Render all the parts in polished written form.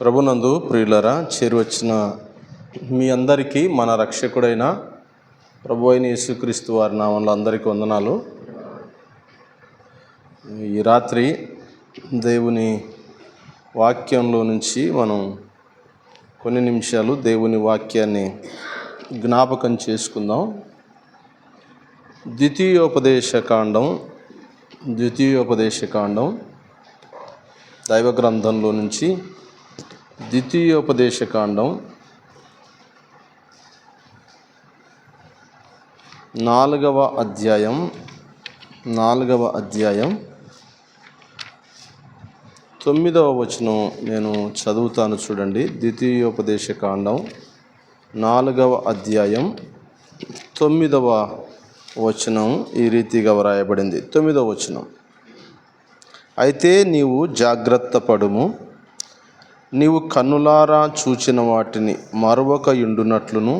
ప్రభునందు ప్రియులరా, చేరువచ్చిన మీ అందరికీ మన రక్షకుడైన ప్రభు అయిన యేసుక్రీస్తు వారి నామంలో అందరికీ వందనాలు. ఈ రాత్రి దేవుని వాక్యంలో నుంచి మనం కొన్ని నిమిషాలు దేవుని వాక్యాన్ని జ్ఞాపకం చేసుకుందాం. ద్వితీయోపదేశకాండం దైవ గ్రంథంలో నుంచి ద్వితీయోపదేశకాండం 4వ అధ్యాయం 9వ వచనం నేను చదువుతాను, చూడండి. ద్వితీయోపదేశకాండం 4వ అధ్యాయం 9వ వచనం ఈ రీతిగా వ్రాయబడింది. 9వ వచనం: అయితే నీవు జాగ్రత్త పడుము, నీవు కన్నులారా చూచిన వాటిని మరువకయుండునట్లును,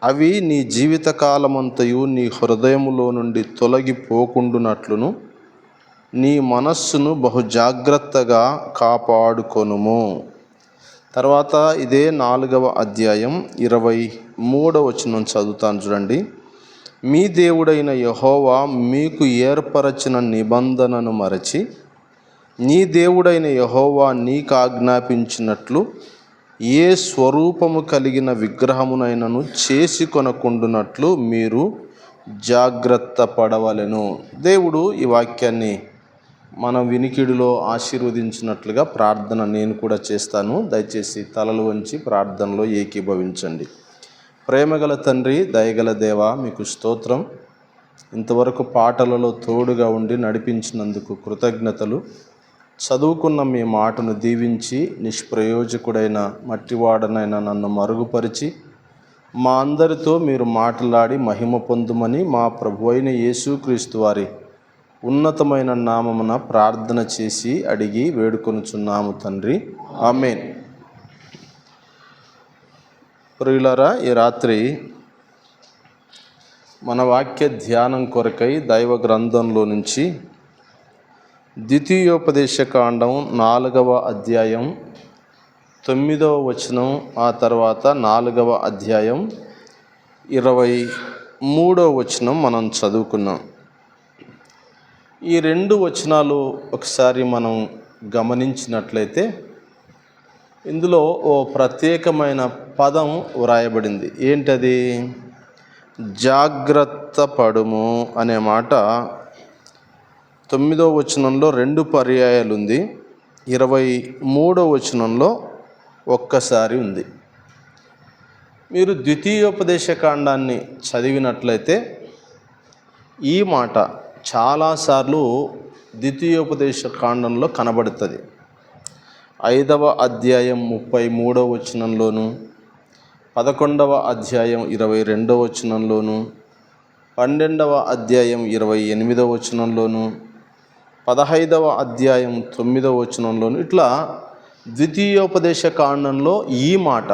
అవి నీ జీవితకాలమంతయు నీ హృదయములో నుండి తొలగిపోకుండునట్లును నీ మనస్సును బహు జాగ్రత్తగా కాపాడుకొనుము. తర్వాత ఇదే 4వ అధ్యాయం 23వ వచనం చదువుతాను, చూడండి. మీ దేవుడైన యెహోవా మీకు ఏర్పరచిన నిబంధనను మరచి నీ దేవుడైన యెహోవా నీకు ఆజ్ఞాపించినట్లు ఏ స్వరూపము కలిగిన విగ్రహమునైనను చేసి కొనకుండునట్లు మీరు జాగ్రత్త పడవలెను. దేవుడు ఈ వాక్యాన్ని మన వినికిడిలో ఆశీర్వదించినట్లుగా ప్రార్థన నేను కూడా చేస్తాను. దయచేసి తలలు వంచి ప్రార్థనలో ఏకీభవించండి. ప్రేమగల తండ్రి, దయగల దేవా, మీకు స్తోత్రం. ఇంతవరకు పాటలలో తోడుగా ఉండి నడిపించినందుకు కృతజ్ఞతలు. చదువుకున్న మీ మాటను దీవించి నిష్ప్రయోజకుడైన మట్టివాడనైనా నన్ను మరుగుపరిచి మా అందరితో మీరు మాట్లాడి మహిమ పొందుమని మా ప్రభువైన యేసుక్రీస్తు వారి ఉన్నతమైన నామమున ప్రార్థన చేసి అడిగి వేడుకొనుచున్నాము తండ్రి, ఆమేన్. ప్రియులారా, ఈ రాత్రి మన వాక్య ధ్యానం కొరకై దైవ గ్రంథంలో నుంచి ద్వితీయోపదేశకాండం 4వ అధ్యాయం 9వ వచనం, ఆ తర్వాత 4వ అధ్యాయం 23వ వచనం మనం చదువుకున్నాం. ఈ రెండు వచనాలు ఒకసారి మనం గమనించినట్లయితే ఇందులో ఓ ప్రత్యేకమైన పదం వ్రాయబడింది. ఏంటది? జాగ్రత్త పడుము అనే మాట 9వ వచనంలో 2 పర్యాయాలు ఉంది. 23వ వచనంలో ఒక్కసారి ఉంది. మీరు ద్వితీయోపదేశకాండాన్ని చదివినట్లయితే ఈ మాట చాలాసార్లు ద్వితీయోపదేశకాండంలో కనబడుతుంది. 5వ అధ్యాయం 33వ వచనంలోను, 11వ అధ్యాయం 22వ వచనంలోను, 12వ అధ్యాయం 28వ వచనంలోను, 15వ అధ్యాయం 9వ వచనంలోను, ఇట్లా ద్వితీయోపదేశకాండంలో ఈ మాట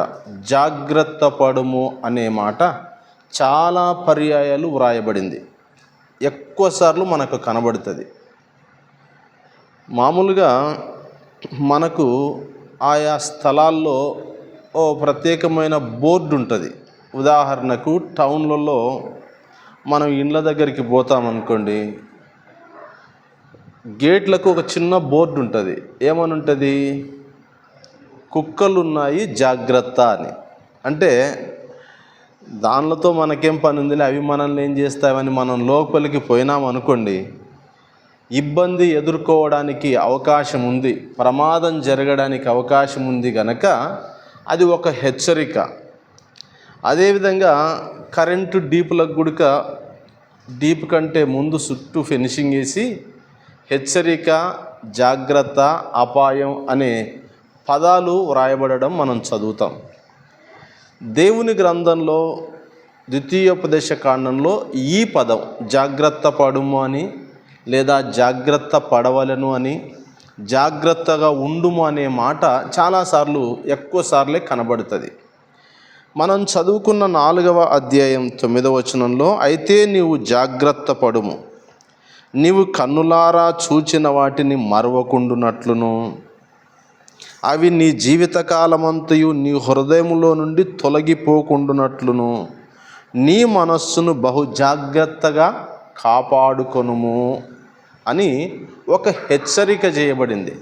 జాగ్రత్త పడుము అనే మాట చాలా పర్యాయాలు వ్రాయబడింది. ఎక్కువసార్లు మనకు కనబడుతుంది. మామూలుగా మనకు ఆయా స్థలాల్లో ఓ ప్రత్యేకమైన బోర్డు ఉంటుంది. ఉదాహరణకు టౌన్లలో మనం ఇండ్ల దగ్గరికి పోతామనుకోండి, గేట్లకు ఒక చిన్న బోర్డు ఉంటుంది. ఏమని ఉంటుంది? కుక్కలు ఉన్నాయి జాగ్రత్త అని. అంటే దానిలతో మనకేం పని ఉందిలే, అవి మనల్ని ఏం చేస్తామని మనం లోపలికి పోయినామనుకోండి, ఇబ్బంది ఎదుర్కోవడానికి అవకాశం ఉంది, ప్రమాదం జరగడానికి అవకాశం ఉంది గనక అది ఒక హెచ్చరిక. అదేవిధంగా కరెంటు డీపులకు గుడిక డీప్ కంటే ముందు చుట్టూ ఫినిషింగ్ వేసి హెచ్చరిక, జాగ్రత్త, అపాయం అనే పదాలు వ్రాయబడడం మనం చదువుతాం. దేవుని గ్రంథంలో ద్వితీయోపదేశకాండంలో ఈ పదం జాగ్రత్త పడుము అని, లేదా జాగ్రత్త పడవలను అని, జాగ్రత్తగా ఉండుము అనే మాట చాలాసార్లు ఎక్కువసార్లే కనబడుతుంది. మనం చదువుకున్న 4వ అధ్యాయం 9వ వచనంలో అయితే నీవు జాగ్రత్త పడుము, నీవు కన్నులారా చూచిన వాటిని మరవకుండునట్లును, అవి నీ జీవితకాలమంతయు నీ హృదయములో నుండి తొలగిపోకుండునట్లును నీ మనస్సును బహు జాగ్రత్తగా కాపాడుకొనుము అని ఒక హెచ్చరిక చేయబడింది.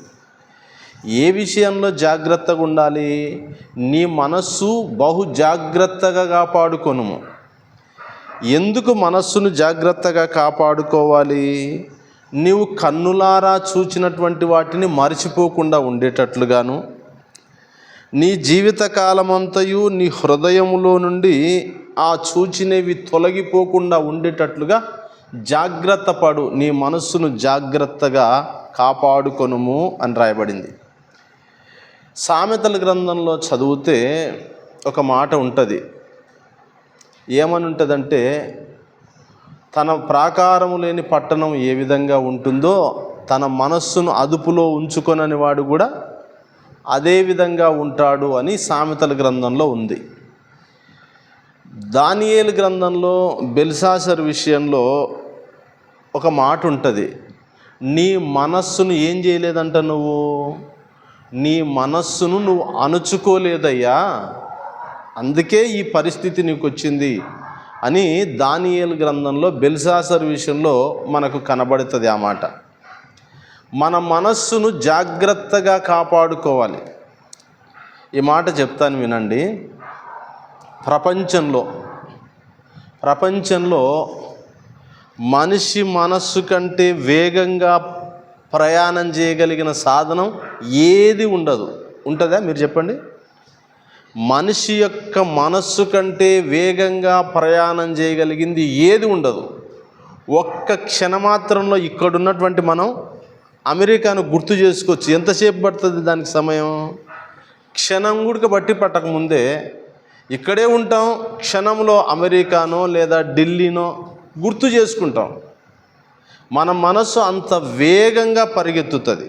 ఏ విషయంలో జాగ్రత్తగా ఉండాలి? నీ మనస్సు బహు జాగ్రత్తగా కాపాడుకొనుము. ఎందుకు మనస్సును జాగ్రత్తగా కాపాడుకోవాలి? నీవు కన్నులారా చూచినటువంటి వాటిని మరిచిపోకుండా ఉండేటట్లుగాను, నీ జీవితకాలమంతయు నీ హృదయములో నుండి ఆ చూచినవి తొలగిపోకుండా ఉండేటట్లుగా జాగ్రత్త పడు, నీ మనస్సును జాగ్రత్తగా కాపాడుకొనుము అని రాయబడింది. సామెతల గ్రంథంలో చదివితే ఒక మాట ఉంటుంది. ఏమని ఉంటుందంటే, తన ప్రాకారము లేని పట్టణం ఏ విధంగా ఉంటుందో తన మనస్సును అదుపులో ఉంచుకొనని వాడు కూడా అదే విధంగా ఉంటాడు అని సామెతల గ్రంథంలో ఉంది. దానియేలు గ్రంథంలో బెల్షాసర్ విషయంలో ఒక మాట ఉంటుంది. నీ మనస్సును ఏం చేయలేదంట, నీ మనస్సును నువ్వు అణుచుకోలేదయ్యా, అందుకే ఈ పరిస్థితి నీకు వచ్చింది అని దానియేలు గ్రంథంలో బెల్షాసర్ విషయంలో మనకు కనబడుతుంది ఆ మాట. మన మనస్సును జాగ్రత్తగా కాపాడుకోవాలి. ఈ మాట చెప్తాను వినండి. ప్రపంచంలో మనిషి మనస్సు కంటే వేగంగా ప్రయాణం చేయగలిగిన సాధనం ఏది ఉండదు. ఉంటుందా? మీరు చెప్పండి. మనిషి యొక్క మనస్సు కంటే వేగంగా ప్రయాణం చేయగలిగింది ఏది ఉండదు. ఒక్క క్షణమాత్రంలో ఇక్కడున్నటువంటి మనం అమెరికాను గుర్తు చేసుకోవచ్చు. ఎంతసేపు పడుతుంది దానికి సమయం? క్షణం కూడా పట్టకముందే ఇక్కడే ఉంటాం. క్షణంలో అమెరికానో లేదా ఢిల్లీనో గుర్తు చేసుకుంటాం. మన మనస్సు అంత వేగంగా పరిగెత్తుతుంది.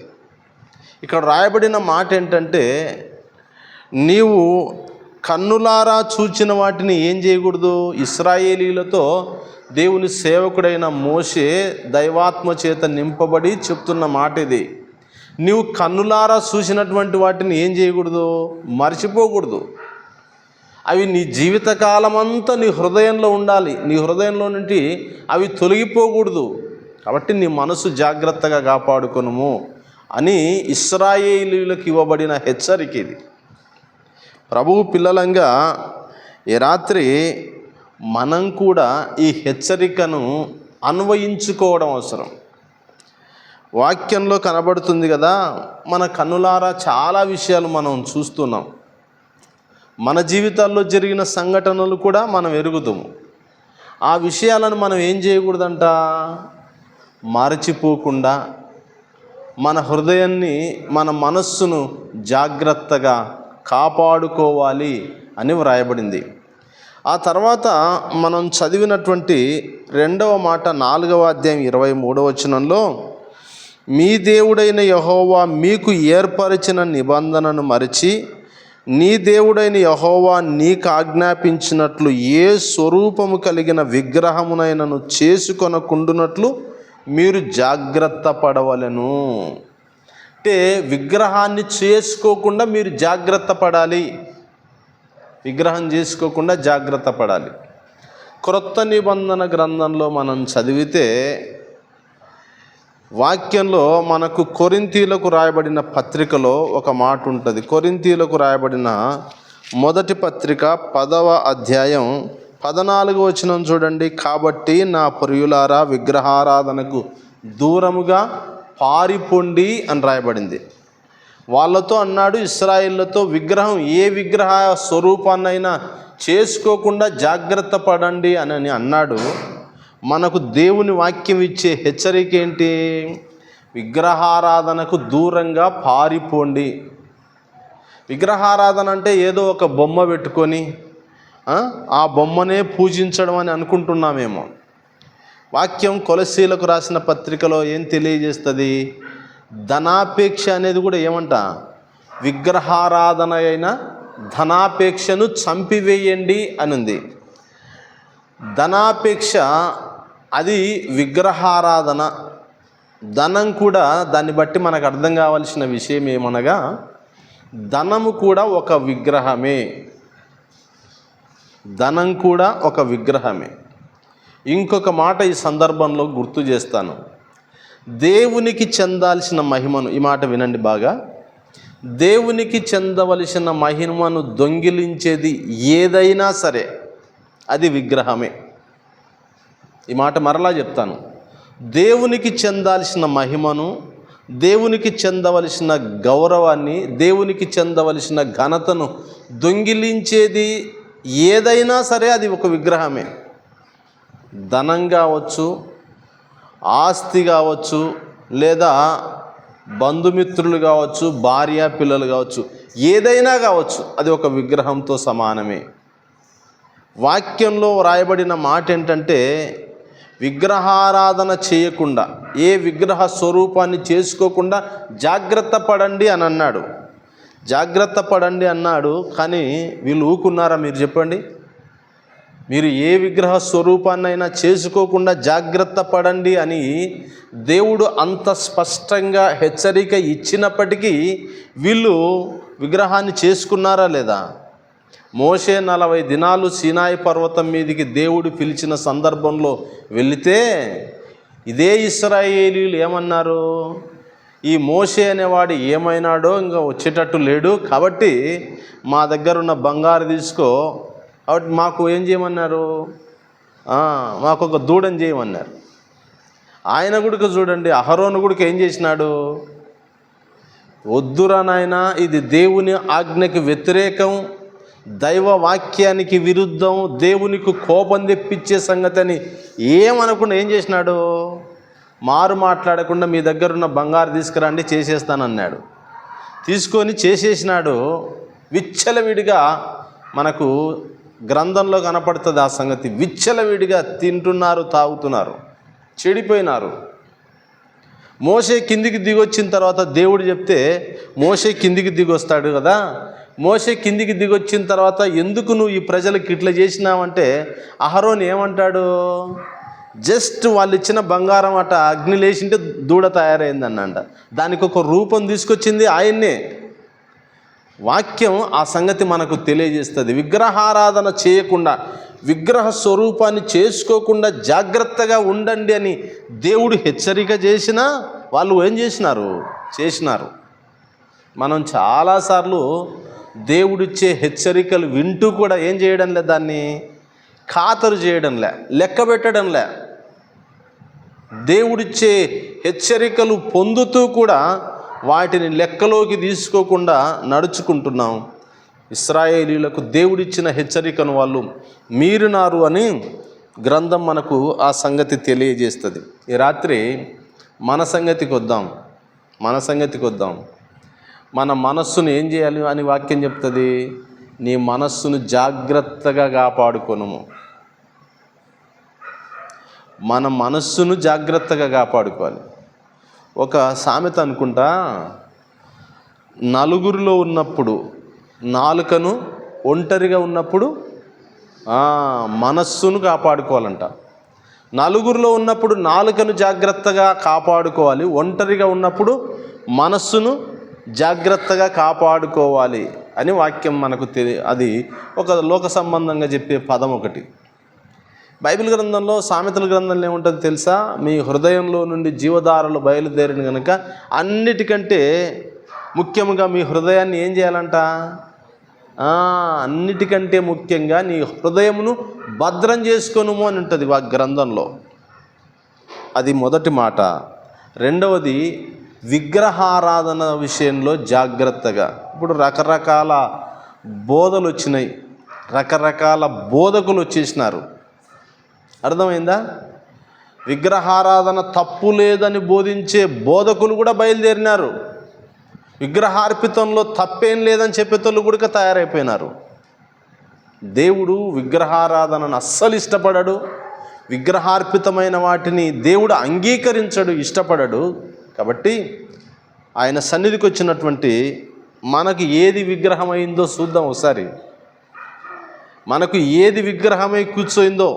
ఇక్కడ రాయబడిన మాట ఏంటంటే, నీవు కన్నులారా చూచిన వాటిని ఏం చేయకూడదు. ఇశ్రాయేలీలతో దేవుని సేవకుడైన మోషే దైవాత్మ చేత నింపబడి చెప్తున్న మాట ఇది. నీవు కన్నులారా చూసినటువంటి వాటిని ఏం చేయకూడదు, మర్చిపోకూడదు. అవి నీ జీవితకాలమంతా నీ హృదయంలో ఉండాలి. నీ హృదయంలో నుండి అవి తొలగిపోకూడదు. కాబట్టి నీ మనసు జాగ్రత్తగా కాపాడుకొనుము అని ఇశ్రాయేలీయులకు ఇవ్వబడిన హెచ్చరిక ఇది. ప్రభువు పిల్లలంగా ఈ రాత్రి మనం కూడా ఈ హెచ్చరికను అన్వయించుకోవడం అవసరం. వాక్యంలో కనబడుతుంది కదా, మన కన్నులారా చాలా విషయాలు మనం చూస్తున్నాం. మన జీవితాల్లో జరిగిన సంఘటనలు కూడా మనం ఎరుగుతాము. ఆ విషయాలను మనం ఏం చేయకూడదంట, మరచిపోకుండా మన హృదయాన్ని, మన మనస్సును జాగ్రత్తగా కాపాడుకోవాలి అని వ్రాయబడింది. ఆ తర్వాత మనం చదివినటువంటి రెండవ మాట 4వ అధ్యాయం 23వ వచనంలో, మీ దేవుడైన యెహోవా మీకు ఏర్పరిచిన నిబంధనను మరిచి నీ దేవుడైన యెహోవా నీకు ఆజ్ఞాపించినట్లు ఏ స్వరూపము కలిగిన విగ్రహమునైనను చేసుకొనకుండునట్లు మీరు జాగ్రత్త పడవలెను. అంటే విగ్రహాన్ని చేసుకోకుండా మీరు జాగ్రత్త పడాలి. విగ్రహం చేసుకోకుండా జాగ్రత్త పడాలి. క్రొత్త నిబంధన గ్రంథంలో మనం చదివితే వాక్యంలో మనకు కొరింథీయులకు రాయబడిన పత్రికలో ఒక మాట ఉంటుంది. కొరింథీయులకు రాయబడిన మొదటి పత్రిక 10వ అధ్యాయం 14వ వచనం చూడండి. కాబట్టి నా ప్రియులారా విగ్రహారాధనకు దూరముగా పారిపోండి అని రాయబడింది. వాళ్ళతో అన్నాడు, ఇశ్రాయేళ్లతో, విగ్రహం ఏ విగ్రహ స్వరూపాన్నైనా చేసుకోకుండా జాగ్రత్త పడండి అని అన్నాడు. మనకు దేవుని వాక్యం ఇచ్చే హెచ్చరిక ఏంటి? విగ్రహారాధనకు దూరంగా పారిపోండి. విగ్రహారాధన అంటే ఏదో ఒక బొమ్మ పెట్టుకొని ఆ బొమ్మనే పూజించడం అని అనుకుంటున్నామేమో. వాక్యం కొలస్సీలకు రాసిన పత్రికలో ఏం తెలియజేస్తుంది? ధనాపేక్ష అనేది కూడా ఏమంట, విగ్రహారాధన అయిన ధనాపేక్షను చంపివేయండి అని ఉంది. ధనాపేక్ష అది విగ్రహారాధన. ధనం కూడా, దాన్ని బట్టి మనకు అర్థం కావాల్సిన విషయం ఏమనగా, ధనము కూడా ఒక విగ్రహమే. ధనం కూడా ఒక విగ్రహమే. ఇంకొక మాట ఈ సందర్భంలో గుర్తు చేస్తాను. దేవునికి చెందాల్సిన మహిమను, ఈ మాట వినండి బాగా, దేవునికి చెందవలసిన మహిమను దొంగిలించేది ఏదైనా సరే అది విగ్రహమే. ఈ మాట మరలా చెప్తాను. దేవునికి చెందాల్సిన మహిమను, దేవునికి చెందవలసిన గౌరవాన్ని, దేవునికి చెందవలసిన ఘనతను దొంగిలించేది ఏదైనా సరే అది ఒక విగ్రహమే. ధనం కావచ్చు, ఆస్తి కావచ్చు, లేదా బంధుమిత్రులు కావచ్చు, భార్య పిల్లలు కావచ్చు, ఏదైనా కావచ్చు, అది ఒక విగ్రహంతో సమానమే. వాక్యంలో వ్రాయబడిన మాట ఏంటంటే, విగ్రహారాధన చేయకుండా, ఏ విగ్రహ స్వరూపాన్ని చేసుకోకుండా జాగ్రత్త పడండి అని అన్నాడు. జాగ్రత్త పడండి అన్నాడు, కానీ వీళ్ళు ఊకున్నారా? మీరు చెప్పండి. మీరు ఏ విగ్రహ స్వరూపాన్నైనా చేసుకోకుండా జాగ్రత్త పడండి అని దేవుడు అంత స్పష్టంగా హెచ్చరిక ఇచ్చినప్పటికీ వీళ్ళు విగ్రహాన్ని చేసుకున్నారా లేదా? మోషే 40 దినాలు సీనాయి పర్వతం మీదికి దేవుడు పిలిచిన సందర్భంలో వెళితే ఇదే ఇశ్రాయేలీయులు ఏమన్నారు? ఈ మోషే అనేవాడు ఏమైనాడో ఇంకా వచ్చేటట్టు లేడు, కాబట్టి మా దగ్గర ఉన్న బంగారు తీసుకో, కాబట్టి మాకు ఏం చేయమన్నారు? మాకు ఒక దూడని చేయమన్నారు. ఆయన గుడికి చూడండి, అహరోను గుడికి ఏం చేసినాడు? వద్దురా నాయనా, ఇది దేవుని ఆజ్ఞకి వ్యతిరేకం, దైవ వాక్యానికి విరుద్ధం, దేవునికి కోపం తెప్పించే సంగతి అని ఏమనకుండా ఏం చేసినాడు? మారు మాట్లాడకుండా మీ దగ్గర ఉన్న బంగారు తీసుకురండి చేసేస్తానన్నాడు. తీసుకొని చేసేసినాడు. విచ్చలవిడిగా మనకు గ్రంథంలో కనపడుతుంది ఆ సంగతి. విచ్చలవిడిగా తింటున్నారు, తాగుతున్నారు, చెడిపోయినారు. మోషే కిందికి దిగొచ్చిన తర్వాత దేవుడు చెప్తే మోషే కిందికి దిగొస్తాడు కదా. మోషే కిందికి దిగొచ్చిన తర్వాత ఎందుకు నువ్వు ఈ ప్రజలకు ఇట్లా చేసినావంటే అహరోను ఏమంటాడు? జస్ట్ వాళ్ళు ఇచ్చిన బంగారం అట అగ్ని లేచింటే దూడ తయారైందన్నంట. దానికి ఒక రూపం తీసుకొచ్చింది ఆయన్నే. వాక్యం ఆ సంగతి మనకు తెలియజేస్తుంది. విగ్రహారాధన చేయకుండా, విగ్రహ స్వరూపాన్ని చేసుకోకుండా జాగ్రత్తగా ఉండండి అని దేవుడు హెచ్చరిక చేసినా వాళ్ళు ఏం చేసినారు. మనం చాలాసార్లు దేవుడిచ్చే హెచ్చరికలు వింటూ కూడా ఏం చేయడంలే, దాన్ని ఖాతరు చేయడంలే, లెక్క పెట్టడంలే. దేవుడిచ్చే హెచ్చరికలు పొందుతూ కూడా వాటిని లెక్కలోకి తీసుకోకుండా నడుచుకుంటున్నాం. ఇశ్రాయేలీయులకు దేవుడిచ్చిన హెచ్చరికను వాళ్ళు మీరినారు అని గ్రంథం మనకు ఆ సంగతి తెలియజేస్తుంది. ఈ రాత్రి మన సంగతికి వద్దాం. మన మనస్సును ఏం చేయాలి అని వాక్యం చెప్తుంది? నీ మనస్సును జాగ్రత్తగా కాపాడుకొనుము. మన మనస్సును జాగ్రత్తగా కాపాడుకోవాలి. ఒక సామెత అనుకుంటా, నలుగురిలో ఉన్నప్పుడు నాలుకను, ఒంటరిగా ఉన్నప్పుడు మనస్సును కాపాడుకోవాలంట. నలుగురిలో ఉన్నప్పుడు నాలుకను జాగ్రత్తగా కాపాడుకోవాలి, ఒంటరిగా ఉన్నప్పుడు మనస్సును జాగ్రత్తగా కాపాడుకోవాలి అని వాక్యం మనకు అది ఒక లోక సంబంధంగా చెప్పే పదం ఒకటి. బైబిల్ గ్రంథంలో, సామెతల గ్రంథంలో ఏముంటుంది తెలుసా? మీ హృదయంలో నుండి జీవధారలు బయలుదేరిన కనుక అన్నిటికంటే ముఖ్యంగా మీ హృదయాన్ని ఏం చేయాలంట? అన్నిటికంటే ముఖ్యంగా నీ హృదయమును భద్రం చేసుకొనుము అని ఉంటుంది గ్రంథంలో. అది మొదటి మాట. రెండవది, విగ్రహారాధన విషయంలో జాగ్రత్తగా. ఇప్పుడు రకరకాల బోధలు వచ్చినాయి, రకరకాల బోధకులు వచ్చేసినారు. అర్థమైందా? విగ్రహారాధన తప్పు లేదని బోధించే బోధకులు కూడా బయలుదేరినారు. విగ్రహార్పితంలో తప్పేం లేదని చెప్పేతోళ్ళు కూడా తయారైపోయినారు. దేవుడు విగ్రహారాధనను అస్సలు ఇష్టపడడు. విగ్రహార్పితమైన వాటిని దేవుడు అంగీకరించడు, ఇష్టపడడు. కాబట్టి ఆయన సన్నిధికి వచ్చినటువంటి మనకు ఏది విగ్రహమైందో చూద్దాం ఒకసారి. మనకు ఏది విగ్రహమై కూర్చోయిందో.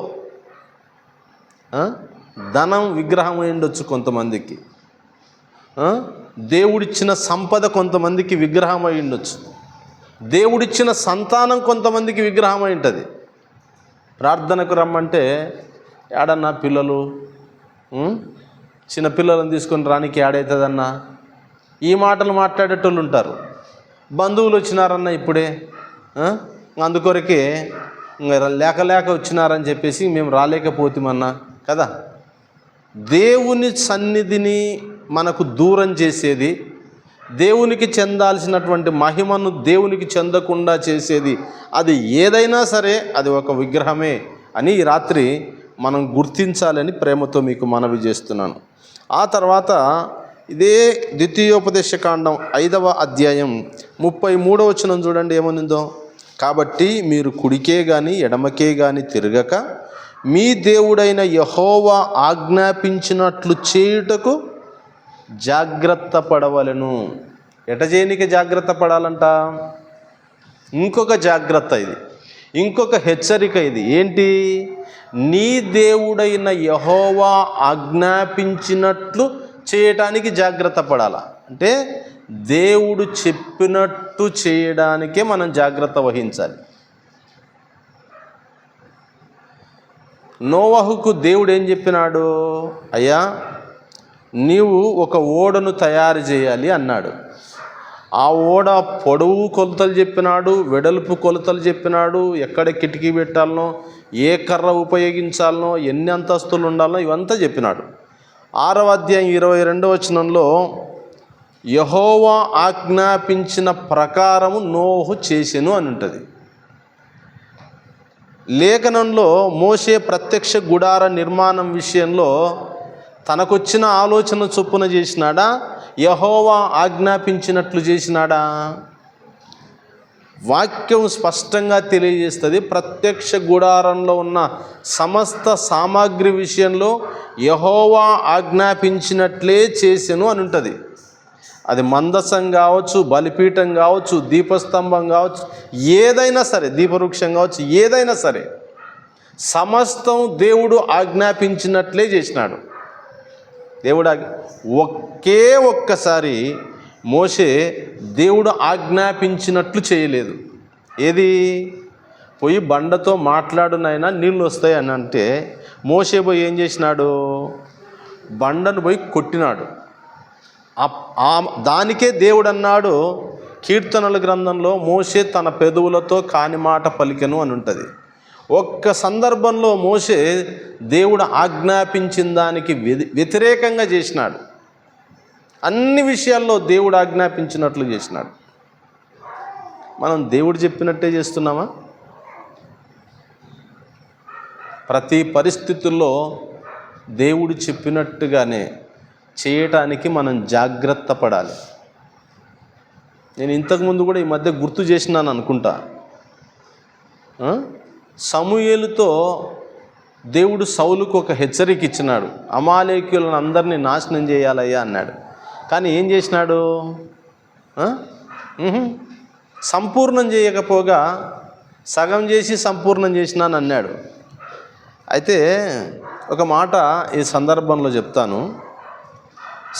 ధనం విగ్రహం ఉండొచ్చు కొంతమందికి, దేవుడిచ్చిన సంపద కొంతమందికి విగ్రహం అయి ఉండొచ్చు. దేవుడిచ్చిన సంతానం కొంతమందికి విగ్రహం అయి ఉంటుంది. ప్రార్థనకు రమ్మంటే ఏడన్నా పిల్లలు, చిన్నపిల్లలను తీసుకొని రానికి ఏడవుతుందన్నా, ఈ మాటలు మాట్లాడేటోళ్ళు ఉంటారు. బంధువులు వచ్చినారన్న ఇప్పుడే, అందుకొరకే లేక వచ్చినారని చెప్పేసి మేము రాలేకపోతామన్నా కదా. దేవుని సన్నిధిని మనకు దూరం చేసేది, దేవునికి చెందాల్సినటువంటి మహిమను దేవునికి చెందకుండా చేసేది, అది ఏదైనా సరే అది ఒక విగ్రహమే అని ఈ రాత్రి మనం గుర్తించాలని ప్రేమతో మీకు మనవి చేస్తున్నాను. ఆ తర్వాత ఇదే ద్వితీయోపదేశకాండం 5వ అధ్యాయం 33వ వచనం చూడండి ఏమనిందో. కాబట్టి మీరు కుడికే గాని ఎడమకే గాని తిరగక మీ దేవుడైన యెహోవా ఆజ్ఞాపించినట్లు చేయుటకు జాగ్రత్త పడవలెను. ఎట చేయనికి జాగ్రత్త పడాలంట? ఇంకొక జాగ్రత్త ఇది, ఇంకొక హెచ్చరిక ఇది. ఏంటి? నీ దేవుడైన యెహోవా ఆజ్ఞాపించినట్లు చేయటానికి జాగ్రత్త పడాలా అంటే దేవుడు చెప్పినట్టు చేయడానికే మనం జాగ్రత్త వహించాలి. నోవహుకు దేవుడు ఏం చెప్పినాడు? అయ్యా నీవు ఒక ఓడను తయారు చేయాలి అన్నాడు. ఆ ఓడ పొడవు కొలతలు చెప్పినాడు, వెడల్పు కొలతలు చెప్పినాడు, ఎక్కడ కిటికీ పెట్టాలనో, ఏ కర్ర ఉపయోగించాలనో, ఎన్ని అంతస్తులు ఉండాలనో ఇవంతా చెప్పినాడు. 6వ అధ్యాయం 22వ వచనంలో యెహోవా ఆజ్ఞాపించిన ప్రకారము నోహు చేసెను అని ఉంటుంది. లేఖనంలో మోషే ప్రత్యక్ష గుడార నిర్మాణం విషయంలో తనకొచ్చిన ఆలోచన చొప్పున చేసినాడా, యెహోవా ఆజ్ఞాపించినట్లు చేసినాడా? వాక్యం స్పష్టంగా తెలియజేస్తుంది. ప్రత్యక్ష గుడారంలో ఉన్న సమస్త సామాగ్రి విషయంలో యెహోవా ఆజ్ఞాపించినట్లే చేసెను అని ఉంటుంది. అది మందసం కావచ్చు, బలిపీఠం కావచ్చు, దీపస్తంభం కావచ్చు, ఏదైనా సరే, దీపవృక్షం కావచ్చు, ఏదైనా సరే సమస్తం దేవుడు ఆజ్ఞాపించినట్లే చేసినాడు. దేవుడు ఒక్కసారి మోషే దేవుడు ఆజ్ఞాపించినట్లు చేయలేదు. ఏది? పోయి బండతో మాట్లాడునైనా నీళ్ళు వస్తాయి అని అంటే మోషే పోయి ఏం చేసినాడు? బండను పోయి కొట్టినాడు. దానికే దేవుడు అన్నాడు కీర్తనల గ్రంథంలో, మోషే తన పెదవులతో కాని మాట పలికెను అని ఉంటుంది. ఒక్క సందర్భంలో మోషే దేవుడు ఆజ్ఞాపించిన దానికి వ్యతిరేకంగా చేసినాడు. అన్ని విషయాల్లో దేవుడు ఆజ్ఞాపించినట్లు చేసినాడు. మనం దేవుడు చెప్పినట్టే చేస్తున్నామా? ప్రతి పరిస్థితుల్లో దేవుడు చెప్పినట్టుగానే చేయటానికి మనం జాగ్రత్త పడాలి. నేను ఇంతకుముందు కూడా ఈ మధ్య గుర్తు చేసినాను అనుకుంటా. సమూయేలుతో దేవుడు సౌలుకు ఒక హెచ్చరిక ఇచ్చినాడు, అమాలేకీయులను అందరినీ నాశనం చేయాలయ్యా అన్నాడు. కానీ ఏం చేసినాడు? సంపూర్ణం చేయకపోగా సగం చేసి సంపూర్ణం చేసినాను అన్నాడు. అయితే ఒక మాట ఈ సందర్భంలో చెప్తాను.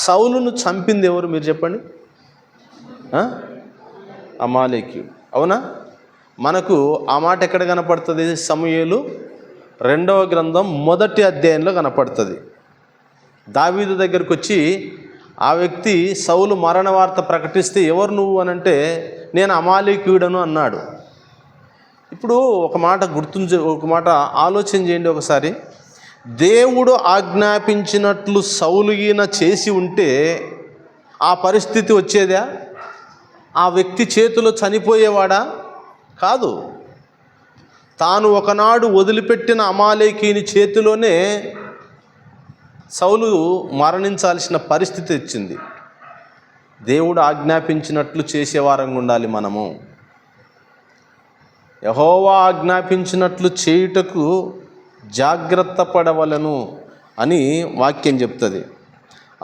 సౌలును చంపింది ఎవరు మీరు చెప్పండి? అమాలేకీయుడు, అవునా? మనకు ఆ మాట ఎక్కడ కనపడుతుంది? సమూయేలు 2వ గ్రంథం 1వ అధ్యాయంలో కనపడుతుంది. దావీదు దగ్గరికి వచ్చి ఆ వ్యక్తి సౌలు మరణ వార్త ప్రకటిస్తే ఎవరు నువ్వు అని అంటే నేను అమాలేకీయుడను అన్నాడు. ఇప్పుడు ఒక మాట ఆలోచన చేయండి ఒకసారి. దేవుడు ఆజ్ఞాపించినట్లు సౌలు ఈయన చేసి ఉంటే ఆ పరిస్థితి వచ్చేదా? ఆ వ్యక్తి చేతిలో చనిపోయేవాడా? కాదు. తాను ఒకనాడు వదిలిపెట్టిన అమాలేకీని చేతిలోనే సౌలు మరణించాల్సిన పరిస్థితి వచ్చింది. దేవుడు ఆజ్ఞాపించినట్లు చేసేవారంగా ఉండాలి మనము. యెహోవా ఆజ్ఞాపించినట్లు చేయుటకు జాగ్రత్త పడవలను అని వాక్యం చెప్తుంది.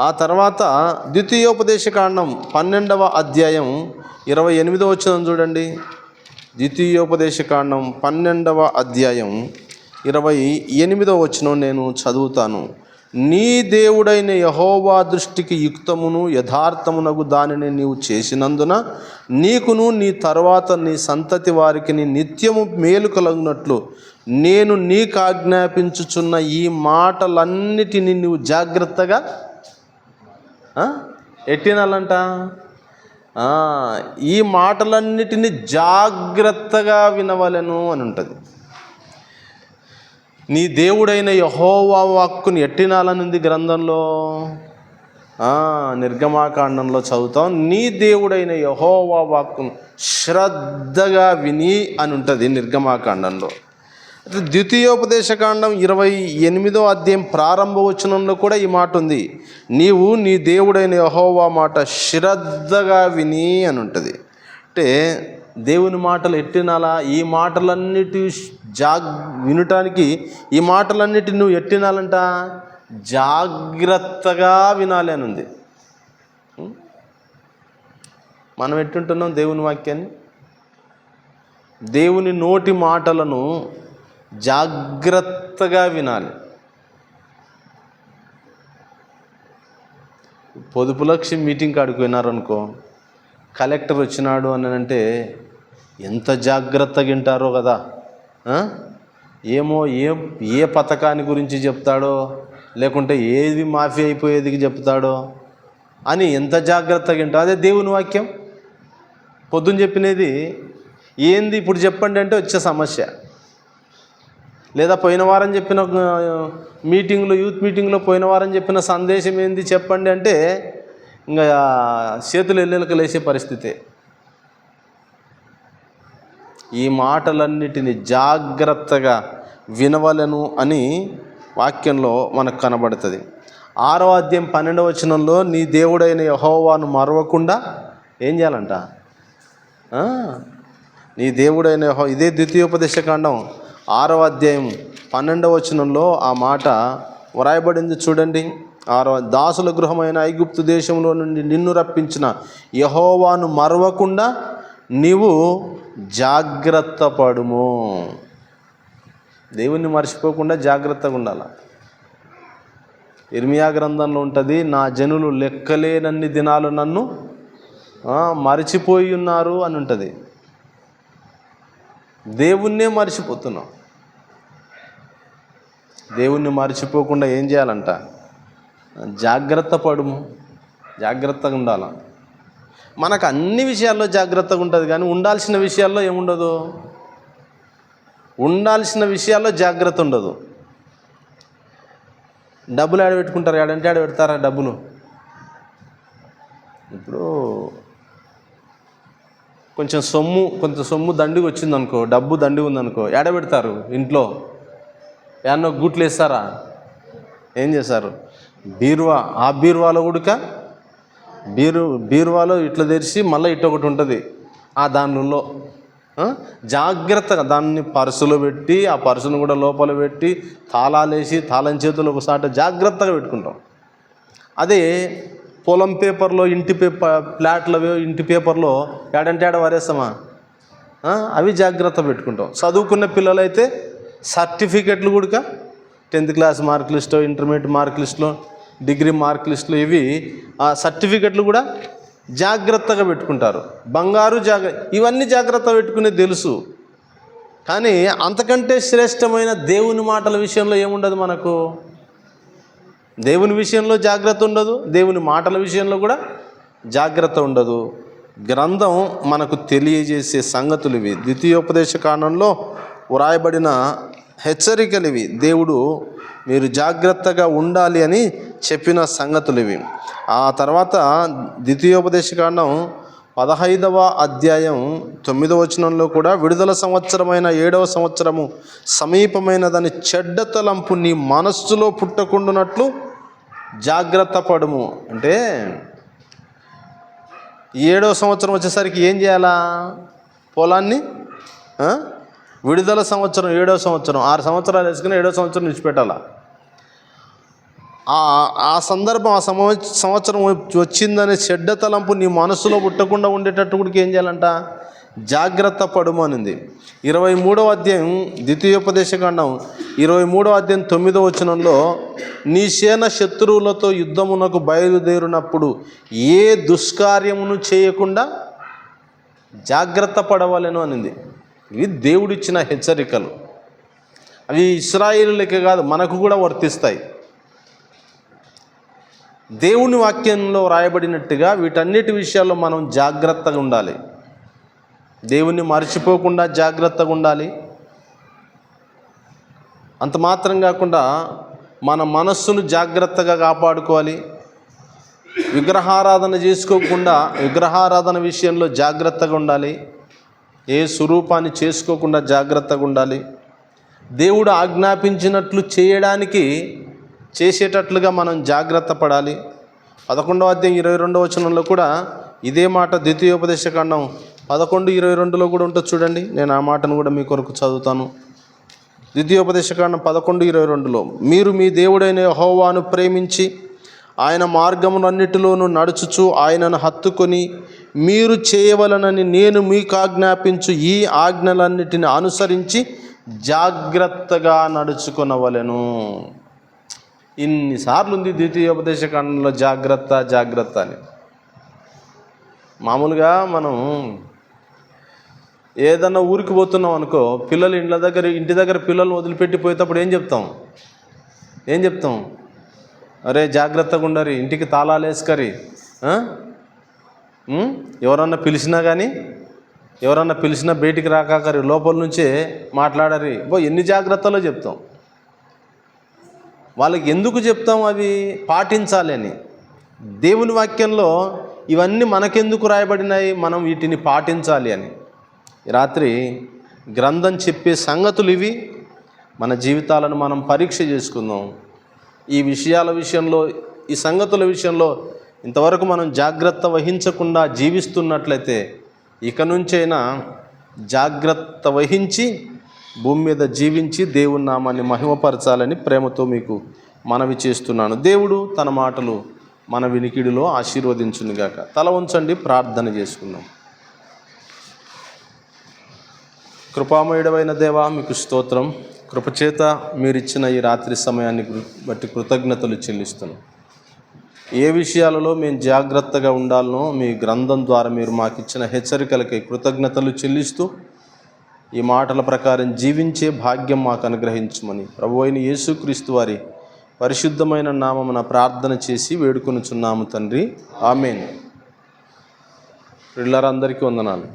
ఆ తర్వాత ద్వితీయోపదేశకాండం 12వ అధ్యాయం 28వ వచనం చూడండి. ద్వితీయోపదేశకాండం 12వ అధ్యాయం 28వ వచనం నేను చదువుతాను. నీ దేవుడైన యెహోవా దృష్టికి యుక్తమును యథార్థమునగు దానిని నీవు చేసినందున నీకును నీ తర్వాత నీ సంతతి వారికి నిత్యము మేలు కలుగునట్లు నేను నీకు ఆజ్ఞాపించుచున్న ఈ మాటలన్నిటినీ నువ్వు జాగ్రత్తగా ఎట్టినాలంట. ఈ మాటలన్నిటినీ జాగ్రత్తగా వినవలెను అని ఉంటుంది. నీ దేవుడైన యెహోవా వాక్కుని ఎట్టినాలనుంది గ్రంథంలో, నిర్గమాకాండంలో చదువుతాం. నీ దేవుడైన యెహోవా వాక్కును శ్రద్ధగా విని అని ఉంటుంది నిర్గమాకాండంలో. ద్వితీయోపదేశకాండం 28వ అధ్యాయం ప్రారంభ వచనంలో కూడా ఈ మాట ఉంది. నీవు నీ దేవుడైన యెహోవా మాట శ్రద్ధగా విని అని ఉంటుంది. అంటే దేవుని మాటలు ఎట్టినాలా, ఈ మాటలన్నిటి వినటానికి ఈ మాటలన్నిటి నువ్వు ఎట్టినాలంట, జాగ్రత్తగా వినాలి అని ఉంది. మనం ఎట్టుంటున్నాం దేవుని వాక్యాన్ని, దేవుని నోటి మాటలను జాగ్రత్తగా వినాలి. పొదుపు లక్ష్యం మీటింగ్ కాడికి వినారనుకో, కలెక్టర్ వచ్చినాడు అని అంటే ఎంత జాగ్రత్తగా వింటారో కదా. ఏమో ఏ పథకాన్ని గురించి చెప్తాడో, లేకుంటే ఏది మాఫీ అయిపోయేదికి చెప్తాడో అని ఎంత జాగ్రత్తగా వింటారో. అదే దేవుని వాక్యం పొద్దున్న చెప్పినది ఏంది ఇప్పుడు చెప్పండి అంటే వచ్చే సమస్య. లేదా పోయిన వారం చెప్పిన మీటింగ్లో, యూత్ మీటింగ్లో పోయిన వారం చెప్పిన సందేశం ఏంది చెప్పండి అంటే ఇంకా చేతులు ఎల్లెలకు లేసే పరిస్థితే. ఈ మాటలన్నిటిని జాగ్రత్తగా వినవలను అని వాక్యంలో మనకు కనబడుతుంది. 6వ అధ్యాయం 12వ వచనంలో నీ దేవుడైన యెహోవాను మరవకుండా ఏం చేయాలంట, నీ దేవుడైన ఇదే ద్వితీయోపదేశకాండం 6వ అధ్యాయం 12వ వచనంలో ఆ మాట వ్రాయబడింది చూడండి. దాసుల గృహమైన ఐగుప్తు దేశంలో నుండి నిన్ను రప్పించిన యెహోవాను మరవకుండా నీవు జాగ్రత్త పడుము. దేవుణ్ణి మర్చిపోకుండా జాగ్రత్తగా ఉండాలి. ఇర్మియా గ్రంథంలో ఉంటుంది, నా జనులు లెక్కలేనన్ని దినాలు నన్ను మరిచిపోయి ఉన్నారు అని ఉంటుంది. దేవుణ్ణే మర్చిపోతున్నాం. దేవుణ్ణి మర్చిపోకుండా ఏం చేయాలంట, జాగ్రత్త పడుము, జాగ్రత్తగా ఉండాలి. మనకు అన్ని విషయాల్లో జాగ్రత్తగా ఉంటుంది, కానీ ఉండాల్సిన విషయాల్లో ఏముండదు. ఉండాల్సిన విషయాల్లో జాగ్రత్త ఉండదు. డబ్బులు ఆడ పెట్టుకుంటారు, ఆడంటే ఆడ పెడతారా డబ్బులు. ఇప్పుడు కొంచెం సొమ్ము దండిగా వచ్చిందనుకో, డబ్బు దండిగా ఉందనుకో, ఎడ పెడతారు ఇంట్లో, ఏమన్నా గూట్లు వేస్తారా, ఏం చేస్తారు, బీరువా, ఆ బీరువాలో ఉడక బీరువాలో ఇట్లా తెరిచి మళ్ళీ ఇటు ఒకటి ఉంటుంది, ఆ దానిలో జాగ్రత్తగా దాన్ని పర్సులో పెట్టి, ఆ పర్సును కూడా లోపల పెట్టి తాళాలేసి తాళం చేతులు ఒకసారి జాగ్రత్తగా పెట్టుకుంటాం. అదే పొలం పేపర్లో, ఫ్లాట్లో ఇంటి పేపర్లో ఏడంటే ఆడ వారేస్తామా, అవి జాగ్రత్త పెట్టుకుంటాం. చదువుకున్న పిల్లలైతే సర్టిఫికెట్లు కూడా 10th క్లాస్ మార్క్ లిస్టో, ఇంటర్మీడియట్ మార్క్ లిస్టులో, డిగ్రీ మార్క్ లిస్టులో ఇవి ఆ సర్టిఫికెట్లు కూడా జాగ్రత్తగా పెట్టుకుంటారు. బంగారు ఇవన్నీ జాగ్రత్త పెట్టుకునే తెలుసు. కానీ అంతకంటే శ్రేష్టమైన దేవుని మాటల విషయంలో ఏముండదు మనకు. దేవుని విషయంలో జాగ్రత్త ఉండదు, దేవుని మాటల విషయంలో కూడా జాగ్రత్త ఉండదు. గ్రంథం మనకు తెలియజేసే సంగతులు ఇవి. ద్వితీయోపదేశకాండంలో వ్రాయబడిన హెచ్చరికలు ఇవి. దేవుడు మీరు జాగ్రత్తగా ఉండాలి అని చెప్పిన సంగతులు ఇవి. ఆ తర్వాత ద్వితీయోపదేశకాండం 15వ అధ్యాయం 9వ వచనంలో కూడా విడుదల సంవత్సరమైన 7వ సంవత్సరము సమీపమైనదని చెడ్డ తలంపు నీ మనస్సులో పుట్టకుండానట్లు జాగ్రత్త పడుము. అంటే 7వ సంవత్సరం వచ్చేసరికి ఏం చేయాలా, పొలాన్ని విడుదల సంవత్సరం 7వ సంవత్సరం 6 సంవత్సరాలు వేసుకుని 7వ సంవత్సరం విడిచిపెట్టాలా. ఆ సందర్భం, ఆ సంవత్సరం వచ్చిందనే చెడ్డ తలంపు నీ మనసులో పుట్టకుండా ఉండేటట్టు కూడా ఏం చేయాలంట, జాగ్రత్త పడుము అనింది. 23వ అధ్యాయం ద్వితీయోపదేశకాండం 23వ అధ్యాయం 9వ వచనంలో, నీ సేన శత్రువులతో యుద్ధమునకు బయలుదేరినప్పుడు ఏ దుష్కార్యమును చేయకుండా జాగ్రత్త పడవలెను అనింది. ఇవి దేవుడిచ్చిన హెచ్చరికలు. అవి ఇశ్రాయేలులకే కాదు, మనకు కూడా వర్తిస్తాయి. దేవుని వాక్యంలో రాయబడినట్టుగా వీటన్నిటి విషయాల్లో మనం జాగ్రత్తగా ఉండాలి. దేవుణ్ణి మర్చిపోకుండా జాగ్రత్తగా ఉండాలి. అంత మాత్రం కాకుండా మన మనస్సును జాగ్రత్తగా కాపాడుకోవాలి. విగ్రహారాధన చేసుకోకుండా విగ్రహారాధన విషయంలో జాగ్రత్తగా ఉండాలి. ఏ స్వరూపాన్ని చేసుకోకుండా జాగ్రత్తగా ఉండాలి. దేవుడు ఆజ్ఞాపించినట్లు చేసేటట్లుగా మనం జాగ్రత్త పడాలి. 11వ అధ్యాయం 22వ వచనంలో కూడా ఇదే మాట ద్వితీయోపదేశకాండం 11:22లో కూడా ఉంటుంది చూడండి. నేను ఆ మాటను కూడా మీ కొరకు చదువుతాను. ద్వితీయోపదేశకాండం 11:22లో, మీరు మీ దేవుడైన యెహోవాను ప్రేమించి ఆయన మార్గములన్నిటిలోనూ నడుచుచు ఆయనను హత్తుకొని మీరు చేయవలనని నేను మీకు ఆజ్ఞాపించు ఈ ఆజ్ఞలన్నిటిని అనుసరించి జాగ్రత్తగా నడుచుకొనవలెను. ఇన్నిసార్లు ఉంది ద్వితీయోపదేశకాండంలో జాగ్రత్త అని. మామూలుగా మనం ఏదన్నా ఊరికి పోతున్నాం అనుకో, పిల్లలు ఇంటి దగ్గర పిల్లల్ని వదిలిపెట్టిపోయేటప్పుడు ఏం చెప్తాం? అరే జాగ్రత్తగా ఉండరి, ఇంటికి తాళాలు వేసుకరి. ఎవరన్నా పిలిచినా బయటికి రాకాకరి, లోపల నుంచే మాట్లాడరి. ఎన్ని జాగ్రత్తలో చెప్తాం. వాళ్ళకి ఎందుకు చెప్తాం? అవి పాటించాలి అని. దేవుని వాక్యంలో ఇవన్నీ మనకెందుకు రాయబడినాయి? మనం వీటిని పాటించాలి అని. రాత్రి గ్రంథం చెప్పే సంగతులు ఇవి. మన జీవితాలను మనం పరీక్ష చేసుకుందాం. ఈ సంగతుల విషయంలో ఇంతవరకు మనం జాగ్రత్త వహించకుండా జీవిస్తున్నట్లయితే ఇక నుంచైనా జాగ్రత్త వహించి భూమి మీద జీవించి దేవుని నామాన్ని మహిమపరచాలని ప్రేమతో మీకు మనవి చేస్తున్నాను. దేవుడు తన మాటలు మన వినికిడిలో ఆశీర్వదించునుగాక. తల ఉంచండి, ప్రార్థన చేసుకుందాం. కృపామయుడవైన దేవా, మీకు స్తోత్రం. కృపచేత మీరిచ్చిన ఈ రాత్రి సమయాన్ని బట్టి కృతజ్ఞతలు చెల్లిస్తున్నాం. ఏ విషయాలలో మేము జాగ్రత్తగా ఉండాలనో మీ గ్రంథం ద్వారా మీరు మాకు ఇచ్చిన హెచ్చరికలకి కృతజ్ఞతలు చెల్లిస్తూ ఈ మాటల ప్రకారం జీవించే భాగ్యం మాకు అనుగ్రహించమని ప్రభువైన యేసుక్రీస్తు వారి పరిశుద్ధమైన నామమున ప్రార్థన చేసి వేడుకొనుచున్నాము తండ్రి. ఆమేన్. పిల్లలందరికీ వందనాలు.